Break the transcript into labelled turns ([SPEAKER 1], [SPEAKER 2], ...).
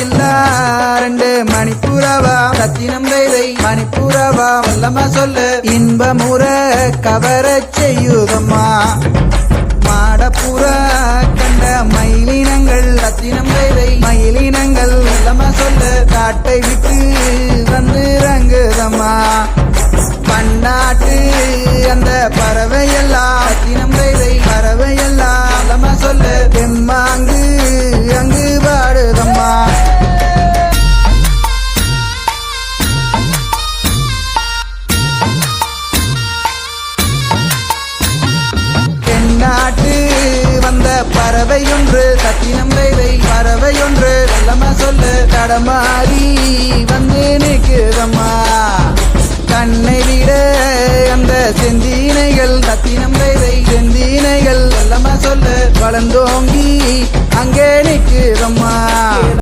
[SPEAKER 1] இல்லா ரெண்டு மணிப்புறவா ரத்தினம் தைதை மணிப்புறவா வல்லமா சொல்ல இன்பமுற கவர செய்யுதம்மா மாடப்புற கண்ட மயிலினங்கள் ரத்தினம் தைதை மயிலினங்கள் வல்லமா சொல்ல காட்டை விட்டு வந்து இறங்குதம்மா பன்னாட்டு அந்த பறவையெல்லாம் ரத்தினம் தைதை பறவையெல்லாம் வல்லமா சொல்ல தெம்மாங்கு அங்கு பாடுதம்மா தென்னாட்டு வந்த பறவையொன்று ரத்தினம் தைதை பறவையொன்று வல்லமா சொல்ல தடமாறி வந்து நிற்குதம்மா கண்ணை விட அந்த செந்தீனைகள் ரத்தினம் தைதை செந்தீனைகள் வல்லமா சொல்ல வளர்ந்தோங்கி அங்கே நிற்குதம்மா